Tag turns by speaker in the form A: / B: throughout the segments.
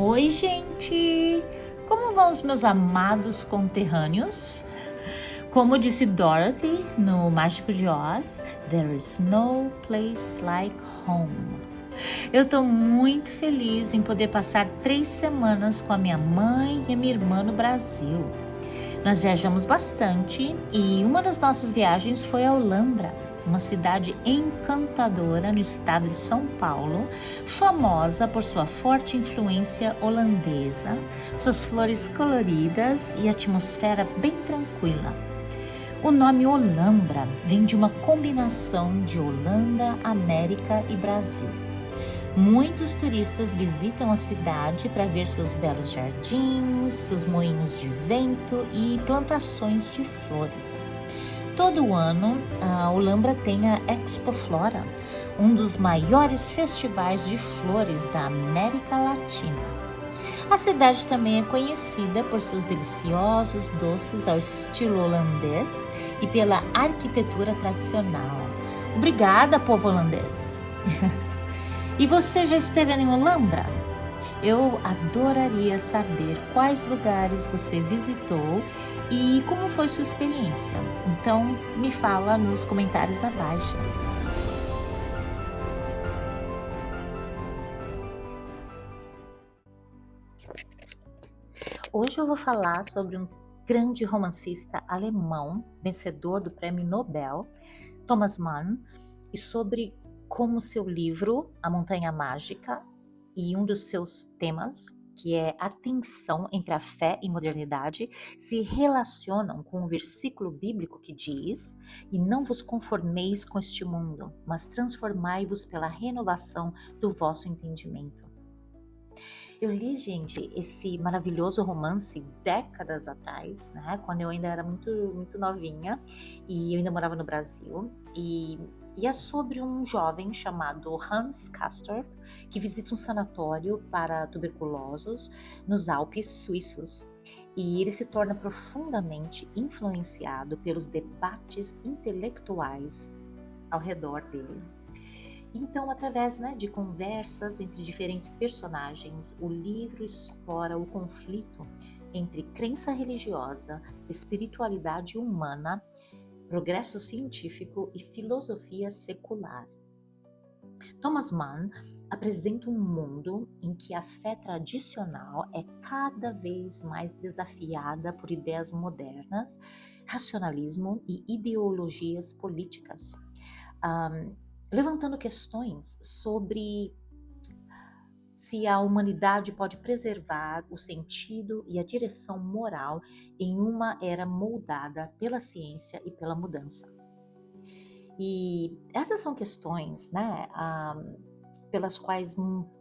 A: Oi, gente! Como vão os meus amados conterrâneos? Como disse Dorothy no Mágico de Oz, there is no place like home. Eu tô muito feliz em poder passar 3 semanas com a minha mãe e a minha irmã no Brasil. Nós viajamos bastante e uma das nossas viagens foi a Olambra, uma cidade encantadora no estado de São Paulo, famosa por sua forte influência holandesa, suas flores coloridas e atmosfera bem tranquila. O nome Olambra vem de uma combinação de Holanda, América e Brasil. Muitos turistas visitam a cidade para ver seus belos jardins, seus moinhos de vento e plantações de flores. Todo ano, a Olambra tem a Expo Flora, um dos maiores festivais de flores da América Latina. A cidade também é conhecida por seus deliciosos doces ao estilo holandês e pela arquitetura tradicional. Obrigada, povo holandês! E você já esteve em Olambra? Eu adoraria saber quais lugares você visitou e como foi sua experiência. Então, me fala nos comentários abaixo. Hoje eu vou falar sobre um grande romancista alemão, vencedor do Prêmio Nobel, Thomas Mann, e sobre como seu livro, A Montanha Mágica, e um dos seus temas, que é a tensão entre a fé e modernidade, se relacionam com um versículo bíblico que diz: "E não vos conformeis com este mundo, mas transformai-vos pela renovação do vosso entendimento." Eu li, gente, esse maravilhoso romance décadas atrás, né, quando eu ainda era muito novinha e eu ainda morava no Brasil. E é sobre um jovem chamado Hans Castorp que visita um sanatório para tuberculosos nos Alpes suíços. E ele se torna profundamente influenciado pelos debates intelectuais ao redor dele. Então, através, de conversas entre diferentes personagens, o livro explora o conflito entre crença religiosa, espiritualidade humana, progresso científico e filosofia secular. Thomas Mann apresenta um mundo em que a fé tradicional é cada vez mais desafiada por ideias modernas, racionalismo e ideologias políticas. Levantando questões sobre se a humanidade pode preservar o sentido e a direção moral em uma era moldada pela ciência e pela mudança. E essas são questões, pelas quais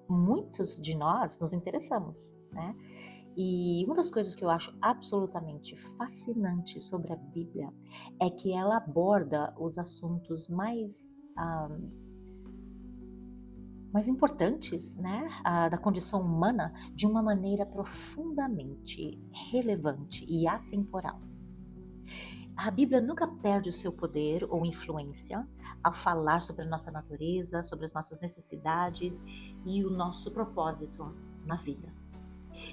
A: muitos de nós nos interessamos, né? E uma das coisas que eu acho absolutamente fascinante sobre a Bíblia é que ela aborda os assuntos mais importantes, da condição humana de uma maneira profundamente relevante e atemporal. A Bíblia nunca perde o seu poder ou influência ao falar sobre a nossa natureza, sobre as nossas necessidades e o nosso propósito na vida.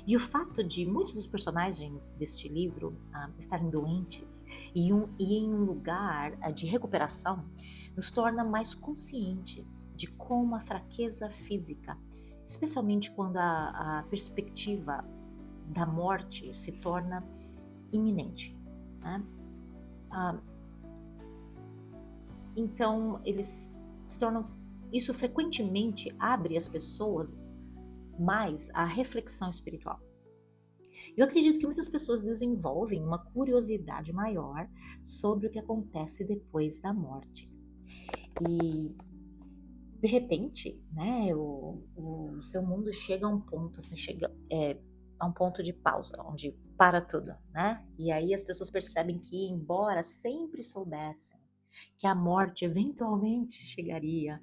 A: E o fato de muitos dos personagens deste livro estarem doentes e em um lugar de recuperação nos torna mais conscientes de como a fraqueza física, especialmente quando a perspectiva da morte se torna iminente, né? Então, eles se tornam. Isso frequentemente abre as pessoas mais à reflexão espiritual. Eu acredito que muitas pessoas desenvolvem uma curiosidade maior sobre o que acontece depois da morte. E, de repente, o seu mundo chega a um ponto, a um ponto de pausa, onde para tudo, né? E aí as pessoas percebem que, embora sempre soubessem que a morte eventualmente chegaria,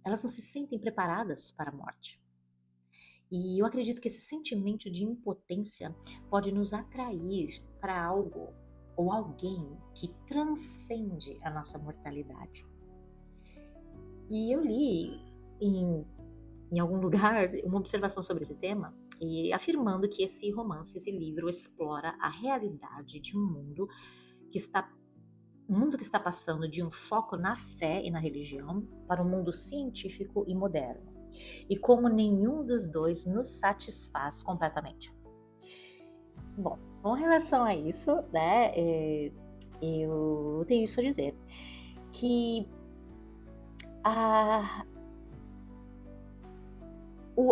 A: elas não se sentem preparadas para a morte. E eu acredito que esse sentimento de impotência pode nos atrair para algo ou alguém que transcende a nossa mortalidade. E eu li em em algum lugar uma observação sobre esse tema e afirmando que esse romance, esse livro explora a realidade de um mundo que está passando de um foco na fé e na religião para um mundo científico e moderno. E como nenhum dos dois nos satisfaz completamente. Bom, com relação a isso, né, eu tenho isso a dizer, que a,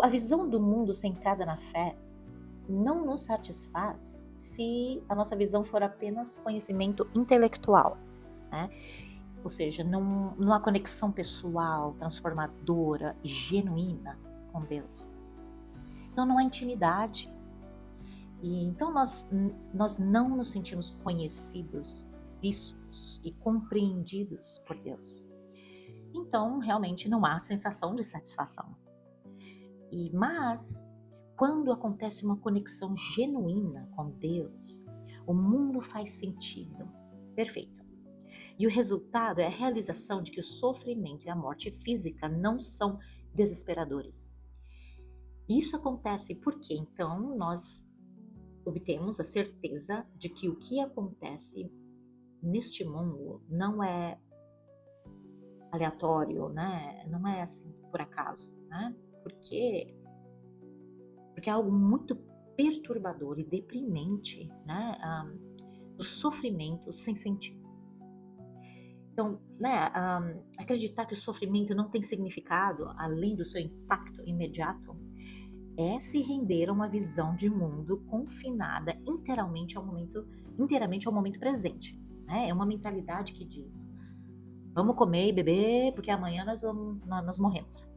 A: a visão do mundo centrada na fé não nos satisfaz se a nossa visão for apenas conhecimento intelectual, né? Ou seja, não há conexão pessoal, transformadora e genuína com Deus. Então não há intimidade. E então nós não nos sentimos conhecidos, vistos e compreendidos por Deus. Então realmente não há sensação de satisfação. Mas quando acontece uma conexão genuína com Deus, o mundo faz sentido. Perfeito. E o resultado é a realização de que o sofrimento e a morte física não são desesperadores. Isso acontece porque então nós obtemos a certeza de que o que acontece neste mundo não é aleatório, né? Não é assim por acaso, né? Porque é algo muito perturbador e deprimente, né? O sofrimento sem sentido. Então, né? Acreditar que o sofrimento não tem significado além do seu impacto imediato é se render a uma visão de mundo confinada inteiramente ao momento presente. Né? É uma mentalidade que diz: vamos comer e beber porque amanhã nós morremos.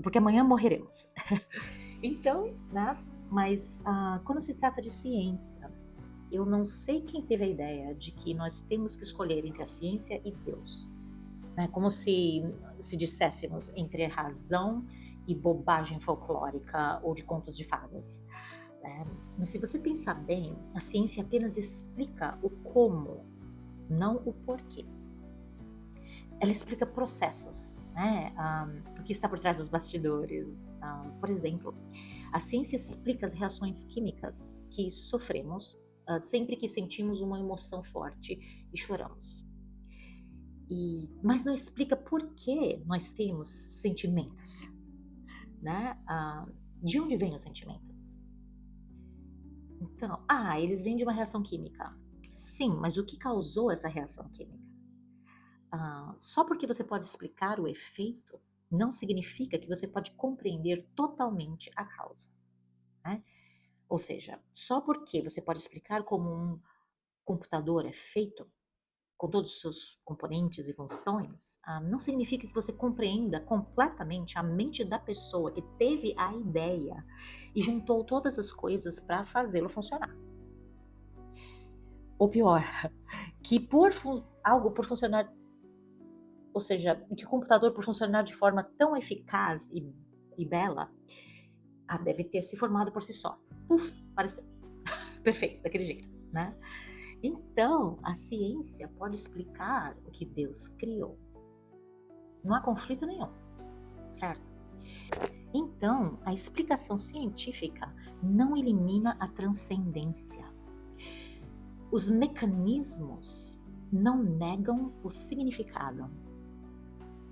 A: Porque amanhã morreremos. Então, né? Mas quando se trata de ciência, eu não sei quem teve a ideia de que nós temos que escolher entre a ciência e Deus. Né? Como se disséssemos entre razão e bobagem folclórica ou de contos de fadas. Né? Mas se você pensar bem, a ciência apenas explica o como, não o porquê. Ela explica processos, né? O que está por trás dos bastidores. Por exemplo, a ciência explica as reações químicas que sofremos sempre que sentimos uma emoção forte e choramos. Mas não explica por que nós temos sentimentos. Né? De onde vêm os sentimentos? Então, eles vêm de uma reação química. Sim, mas o que causou essa reação química? Só porque você pode explicar o efeito, não significa que você pode compreender totalmente a causa. Né? Ou seja, só porque você pode explicar como um computador é feito, com todos os seus componentes e funções, não significa que você compreenda completamente a mente da pessoa que teve a ideia e juntou todas as coisas para fazê-lo funcionar. Ou pior, que algo por funcionar, ou seja, que o computador por funcionar de forma tão eficaz e bela, deve ter se formado por si só. Puf, apareceu. Perfeito, daquele jeito, né? Então, a ciência pode explicar o que Deus criou. Não há conflito nenhum, certo? Então, a explicação científica não elimina a transcendência. Os mecanismos não negam o significado.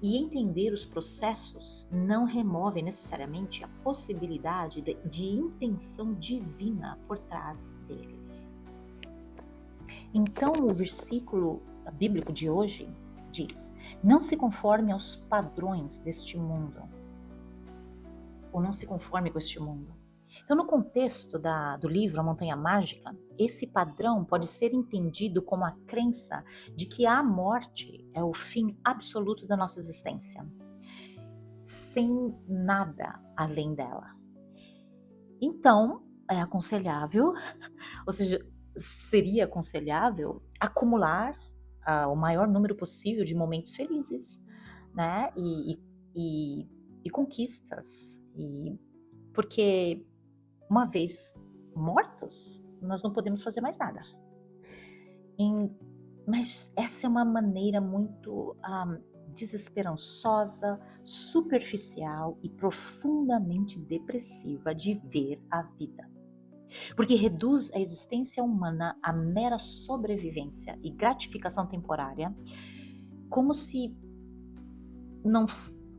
A: E entender os processos não remove necessariamente a possibilidade de intenção divina por trás deles. Então, o versículo bíblico de hoje diz: não se conforme aos padrões deste mundo, ou não se conforme com este mundo. Então, no contexto do livro A Montanha Mágica, esse padrão pode ser entendido como a crença de que a morte é o fim absoluto da nossa existência, sem nada além dela. Então, é aconselhável, ou seja, seria aconselhável acumular o maior número possível de momentos felizes, né? E conquistas. Porque uma vez mortos, nós não podemos fazer mais nada. Mas essa é uma maneira muito desesperançosa, superficial e profundamente depressiva de ver a vida. Porque reduz a existência humana a mera sobrevivência e gratificação temporária, como se não,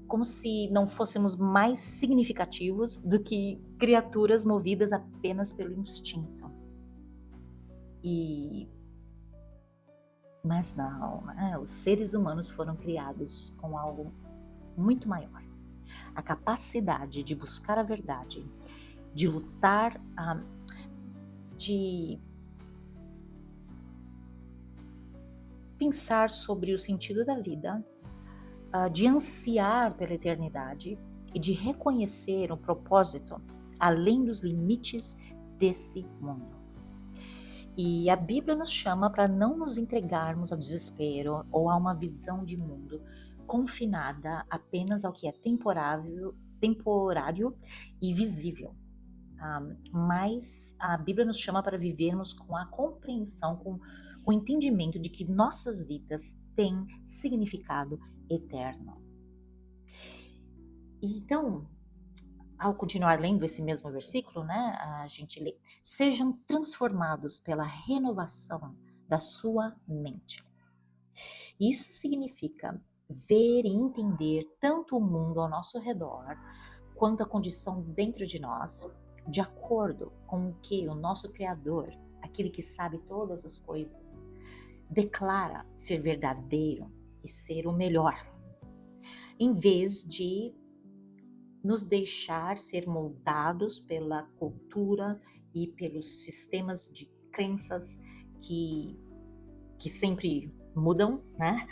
A: como se não fôssemos mais significativos do que criaturas movidas apenas pelo instinto. Mas não, né? Os seres humanos foram criados com algo muito maior. A capacidade de buscar a verdade, de lutar, de pensar sobre o sentido da vida, de ansiar pela eternidade e de reconhecer um propósito além dos limites desse mundo. E a Bíblia nos chama para não nos entregarmos ao desespero ou a uma visão de mundo confinada apenas ao que é temporário e visível. Mas a Bíblia nos chama para vivermos com a compreensão, com o entendimento de que nossas vidas têm significado eterno. Então, ao continuar lendo esse mesmo versículo, né, a gente lê: sejam transformados pela renovação da sua mente. Isso significa ver e entender tanto o mundo ao nosso redor, quanto a condição dentro de nós, de acordo com o que o nosso Criador, aquele que sabe todas as coisas, declara ser verdadeiro e ser o melhor, em vez de nos deixar ser moldados pela cultura e pelos sistemas de crenças que sempre mudam, né,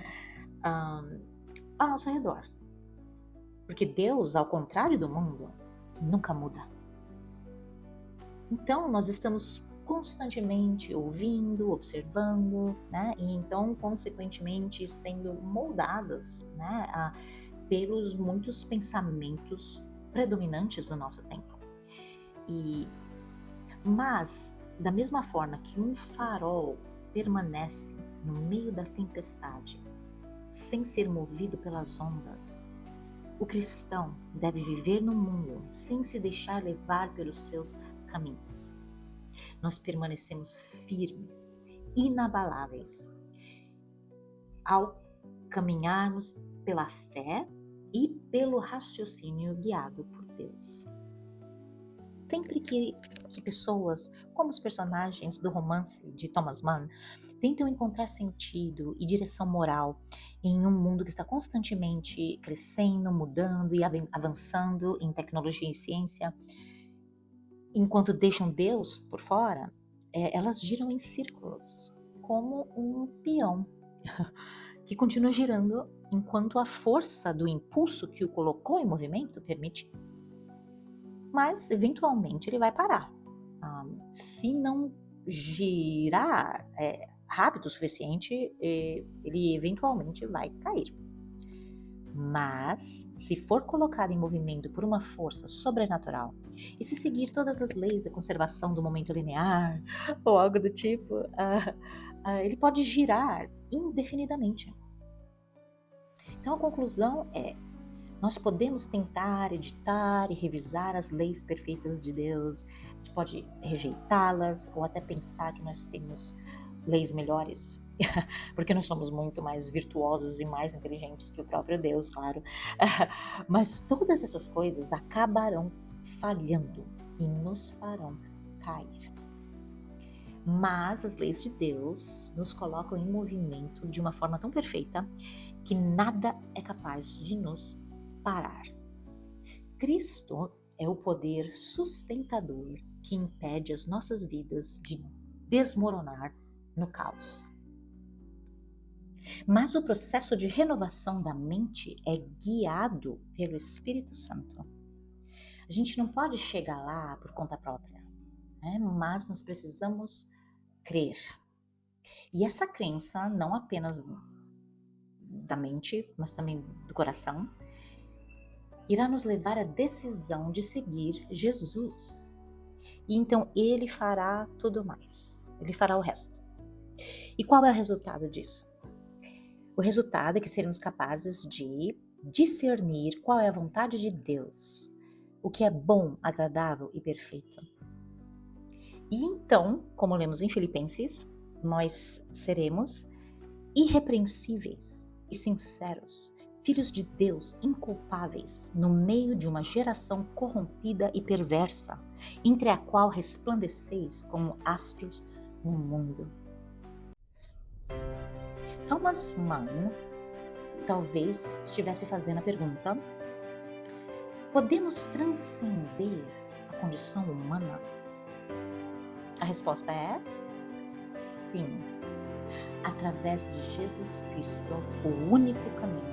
A: ao nosso redor. Porque Deus, ao contrário do mundo, nunca muda. Então, nós estamos constantemente ouvindo, observando, né, e então, consequentemente, sendo moldados, né, pelos muitos pensamentos predominantes do nosso tempo. Mas, da mesma forma que um farol permanece no meio da tempestade, sem ser movido pelas ondas, o cristão deve viver no mundo sem se deixar levar pelos seus caminhos. Nós permanecemos firmes, inabaláveis, ao caminharmos pela fé e pelo raciocínio guiado por Deus. Sempre que pessoas, como os personagens do romance de Thomas Mann, tentam encontrar sentido e direção moral em um mundo que está constantemente crescendo, mudando e avançando em tecnologia e ciência, enquanto deixam Deus por fora, elas giram em círculos, como um peão que continua girando enquanto a força do impulso que o colocou em movimento permite. Mas, eventualmente, ele vai parar. Se não girar rápido o suficiente, ele eventualmente vai cair. Mas, se for colocado em movimento por uma força sobrenatural, e se seguir todas as leis da conservação do momento linear, ou algo do tipo, ele pode girar indefinidamente. Então, a conclusão é: nós podemos tentar editar e revisar as leis perfeitas de Deus, a gente pode rejeitá-las ou até pensar que nós temos leis melhores, porque nós somos muito mais virtuosos e mais inteligentes que o próprio Deus, claro. Mas todas essas coisas acabarão falhando e nos farão cair. Mas as leis de Deus nos colocam em movimento de uma forma tão perfeita que nada é capaz de nos parar. Cristo é o poder sustentador que impede as nossas vidas de desmoronar no caos. Mas o processo de renovação da mente é guiado pelo Espírito Santo. A gente não pode chegar lá por conta própria, né? Mas nós precisamos crer. E essa crença, não apenas da mente, mas também do coração, irá nos levar à decisão de seguir Jesus. E então ele fará tudo mais. Ele fará o resto. E qual é o resultado disso? O O resultado é que seremos capazes de discernir qual é a vontade de Deus, o que é bom, agradável e perfeito. E então, como lemos em Filipenses, nós seremos irrepreensíveis e sinceros, filhos de Deus inculpáveis, no meio de uma geração corrompida e perversa, entre a qual resplandeceis como astros no mundo. Thomas Mann talvez estivesse fazendo a pergunta: podemos transcender a condição humana? A resposta é sim, através de Jesus Cristo, o único caminho.